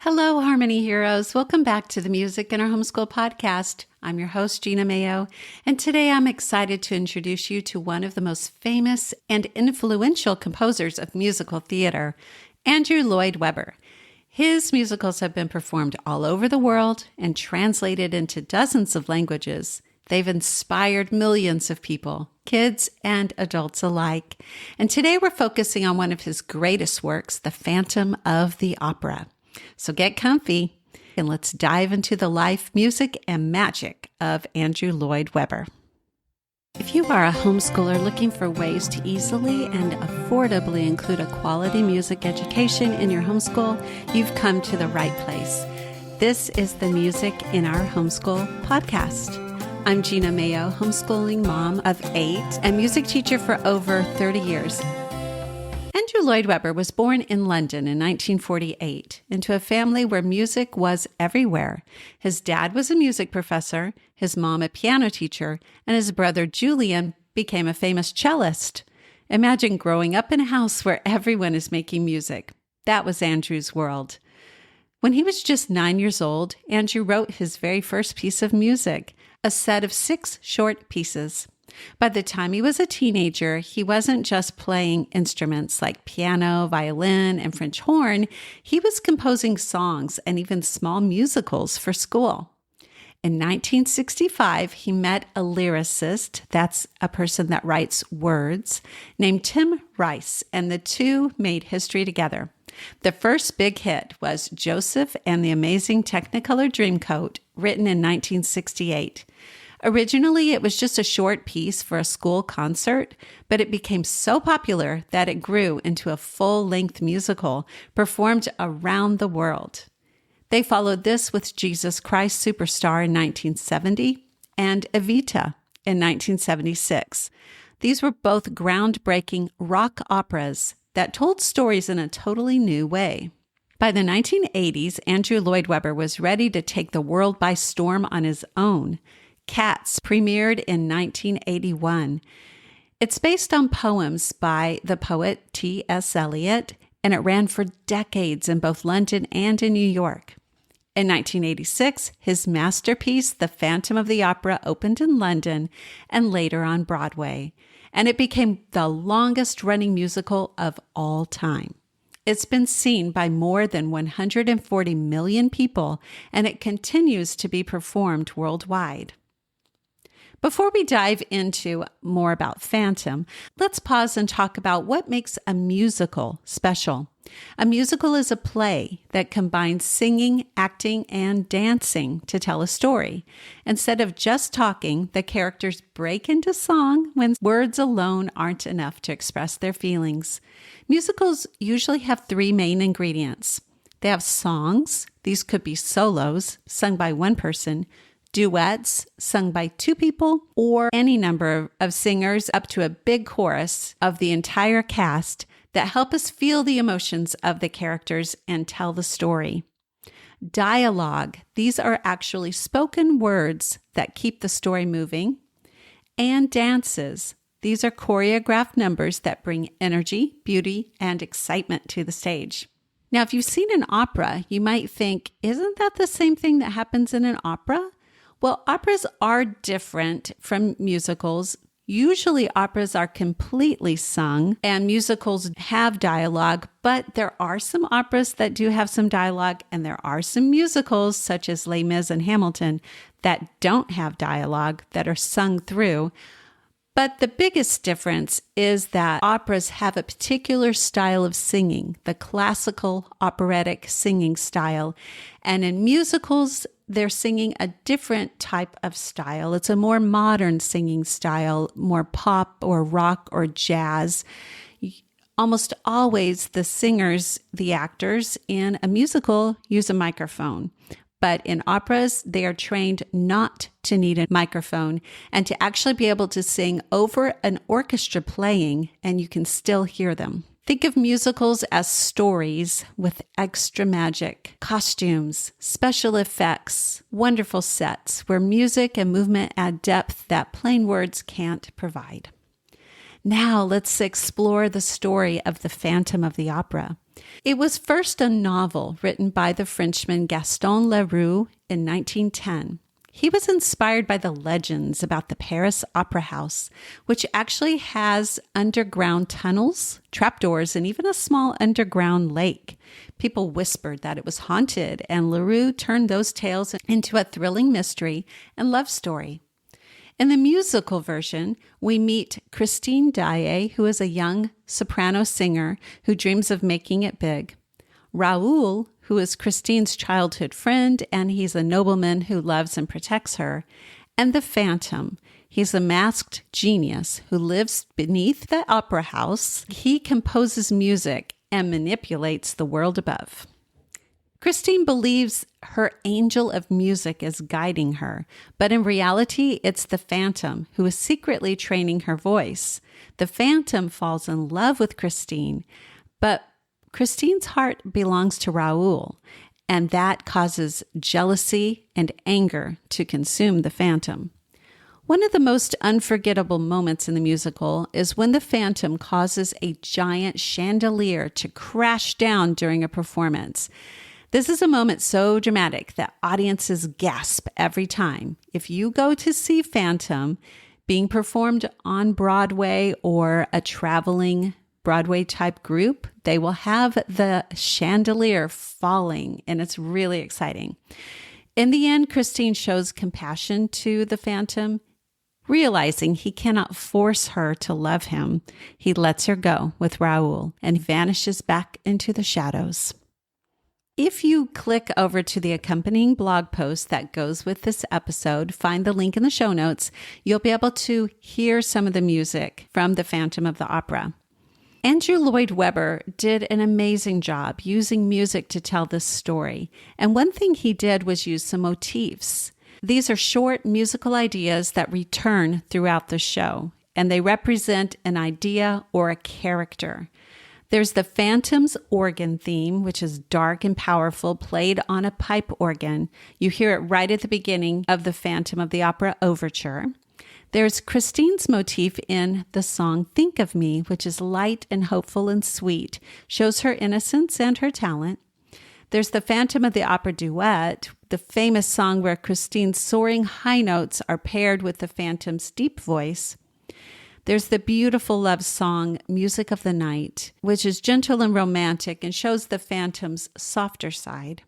Hello, Harmony Heroes. Welcome back to the Music in Our Homeschool Podcast. I'm your host, Gena Mayo, and today I'm excited to introduce you to one of the most famous and influential composers of musical theater, Andrew Lloyd Webber. His musicals have been performed all over the world and translated into dozens of languages. They've inspired millions of people, kids and adults alike. And today we're focusing on one of his greatest works, The Phantom of the Opera. So get comfy and let's dive into the life, music, and magic of Andrew Lloyd Webber. If you are a homeschooler looking for ways to easily and affordably include a quality music education in your homeschool, you've come to the right place. This is the Music in Our Homeschool Podcast. I'm Gena Mayo, homeschooling mom of 8 and music teacher for over 30 years. Andrew Lloyd Webber was born in London in 1948 into a family where music was everywhere. His dad was a music professor, his mom a piano teacher, and his brother Julian became a famous cellist. Imagine growing up in a house where everyone is making music. That was Andrew's world. When he was just 9 years old, Andrew wrote his very first piece of music, a set of 6 short pieces. By the time he was a teenager, he wasn't just playing instruments like piano, violin, and French horn. He was composing songs and even small musicals for school. In 1965, he met a lyricist, that's a person that writes words, named Tim Rice, and the two made history together. The first big hit was Joseph and the Amazing Technicolor Dreamcoat, written in 1968. Originally, it was just a short piece for a school concert, but it became so popular that it grew into a full-length musical performed around the world. They followed this with Jesus Christ Superstar in 1970 and Evita in 1976. These were both groundbreaking rock operas that told stories in a totally new way. By the 1980s, Andrew Lloyd Webber was ready to take the world by storm on his own. Cats premiered in 1981. It's based on poems by the poet T.S. Eliot, and it ran for decades in both London and in New York. In 1986, his masterpiece, The Phantom of the Opera, opened in London and later on Broadway, and it became the longest-running musical of all time. It's been seen by more than 140 million people, and it continues to be performed worldwide. Before we dive into more about Phantom, let's pause and talk about what makes a musical special. A musical is a play that combines singing, acting, and dancing to tell a story. Instead of just talking, the characters break into song when words alone aren't enough to express their feelings. Musicals usually have 3 main ingredients. They have songs. These could be solos, sung by one person, duets sung by 2 people, or any number of singers up to a big chorus of the entire cast that help us feel the emotions of the characters and tell the story. Dialogue, these are actually spoken words that keep the story moving. And dances, these are choreographed numbers that bring energy, beauty, and excitement to the stage. Now, if you've seen an opera, you might think, isn't that the same thing that happens in an opera? Well, operas are different from musicals. Usually operas are completely sung and musicals have dialogue, but there are some operas that do have some dialogue, and there are some musicals such as Les Mis and Hamilton that don't have dialogue, that are sung through. But the biggest difference is that operas have a particular style of singing, the classical operatic singing style, and in musicals, they're singing a different type of style. It's a more modern singing style, more pop or rock or jazz. Almost always the singers, the actors in a musical use a microphone. But in operas, they are trained not to need a microphone and to actually be able to sing over an orchestra playing, and you can still hear them. Think of musicals as stories with extra magic, costumes, special effects, wonderful sets where music and movement add depth that plain words can't provide. Now let's explore the story of The Phantom of the Opera. It was first a novel written by the Frenchman Gaston Leroux in 1910. He was inspired by the legends about the Paris Opera House, which actually has underground tunnels, trapdoors, and even a small underground lake. People whispered that it was haunted, and Leroux turned those tales into a thrilling mystery and love story. In the musical version, we meet Christine Daae, who is a young soprano singer who dreams of making it big. Raoul, who is Christine's childhood friend, and he's a nobleman who loves and protects her. And the Phantom. He's a masked genius who lives beneath the opera house. He composes music and manipulates the world above. Christine believes her angel of music is guiding her, but in reality, it's the Phantom who is secretly training her voice. The Phantom falls in love with Christine, but Christine's heart belongs to Raoul, and that causes jealousy and anger to consume the Phantom. One of the most unforgettable moments in the musical is when the Phantom causes a giant chandelier to crash down during a performance. This is a moment so dramatic that audiences gasp every time. If you go to see Phantom being performed on Broadway or a traveling Broadway type group, they will have the chandelier falling, and it's really exciting. In the end, Christine shows compassion to the Phantom. Realizing he cannot force her to love him, he lets her go with Raoul and vanishes back into the shadows. If you click over to the accompanying blog post that goes with this episode, find the link in the show notes, you'll be able to hear some of the music from the Phantom of the Opera. Andrew Lloyd Webber did an amazing job using music to tell this story. And one thing he did was use some motifs. These are short musical ideas that return throughout the show, and they represent an idea or a character. There's the Phantom's organ theme, which is dark and powerful, played on a pipe organ. You hear it right at the beginning of the Phantom of the Opera overture. There's Christine's motif in the song Think of Me, which is light and hopeful and sweet, shows her innocence and her talent. There's the Phantom of the Opera duet, the famous song where Christine's soaring high notes are paired with the Phantom's deep voice. There's the beautiful love song, Music of the Night, which is gentle and romantic and shows the Phantom's softer side.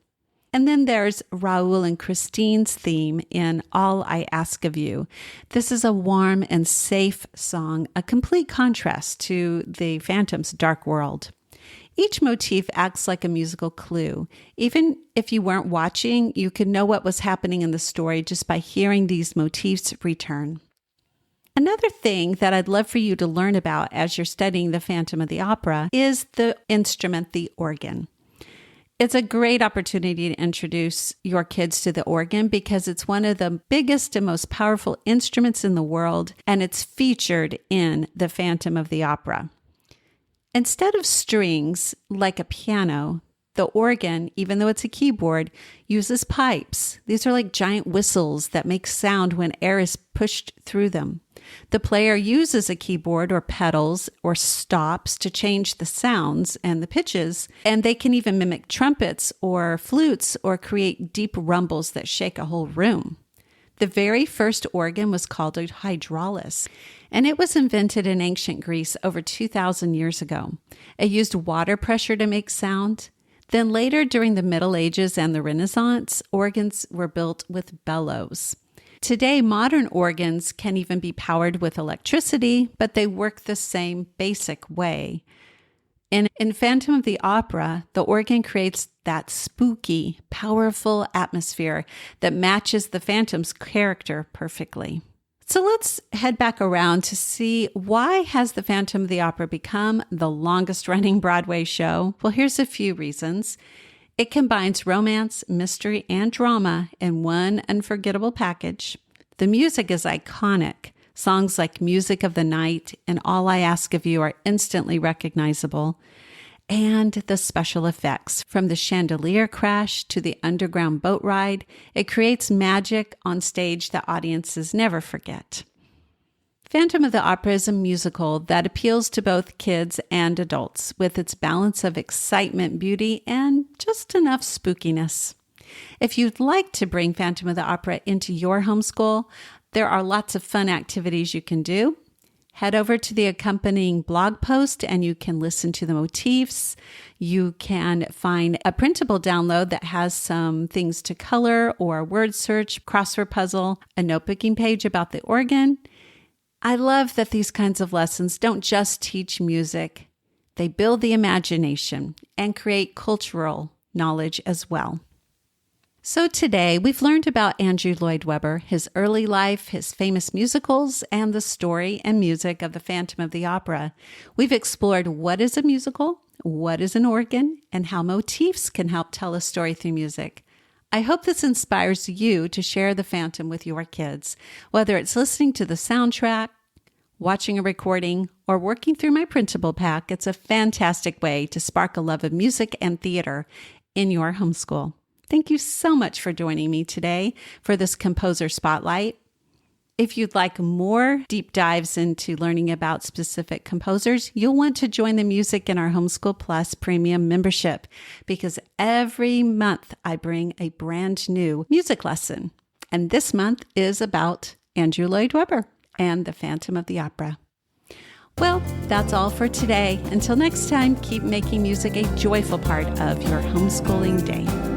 And then there's Raoul and Christine's theme in All I Ask of You. This is a warm and safe song, a complete contrast to the Phantom's dark world. Each motif acts like a musical clue. Even if you weren't watching, you could know what was happening in the story just by hearing these motifs return. Another thing that I'd love for you to learn about as you're studying the Phantom of the Opera is the instrument, the organ. It's a great opportunity to introduce your kids to the organ because it's one of the biggest and most powerful instruments in the world, and it's featured in the Phantom of the Opera. Instead of strings like a piano, the organ, even though it's a keyboard, uses pipes. These are like giant whistles that make sound when air is pushed through them. The player uses a keyboard or pedals or stops to change the sounds and the pitches, and they can even mimic trumpets or flutes or create deep rumbles that shake a whole room. The very first organ was called a hydraulis, and it was invented in ancient Greece over 2,000 years ago. It used water pressure to make sound. Then later, during the Middle Ages and the Renaissance, organs were built with bellows. Today, modern organs can even be powered with electricity, but they work the same basic way. In Phantom of the Opera, the organ creates that spooky, powerful atmosphere that matches the Phantom's character perfectly. So let's head back around to see why has the Phantom of the Opera become the longest running Broadway show? Well, here's a few reasons. It combines romance, mystery, and drama in one unforgettable package. The music is iconic. Songs like Music of the Night and All I Ask of You are instantly recognizable. And the special effects, from the chandelier crash to the underground boat ride, it creates magic on stage that audiences never forget. Phantom of the Opera is a musical that appeals to both kids and adults with its balance of excitement, beauty, and just enough spookiness. If you'd like to bring Phantom of the Opera into your homeschool, there are lots of fun activities you can do. Head over to the accompanying blog post and you can listen to the motifs. You can find a printable download that has some things to color or word search, crossword puzzle, a notebooking page about the organ. I love that these kinds of lessons don't just teach music. They build the imagination and create cultural knowledge as well. So today we've learned about Andrew Lloyd Webber, his early life, his famous musicals, and the story and music of the Phantom of the Opera. We've explored what is a musical, what is an organ, and how motifs can help tell a story through music. I hope this inspires you to share the Phantom with your kids, whether it's listening to the soundtrack, watching a recording, or working through my printable pack. It's a fantastic way to spark a love of music and theater in your homeschool. Thank you so much for joining me today for this Composer Spotlight. If you'd like more deep dives into learning about specific composers, you'll want to join the Music in Our Homeschool Plus Premium membership because every month I bring a brand new music lesson. And this month is about Andrew Lloyd Webber and the Phantom of the Opera. Well, that's all for today. Until next time, keep making music a joyful part of your homeschooling day.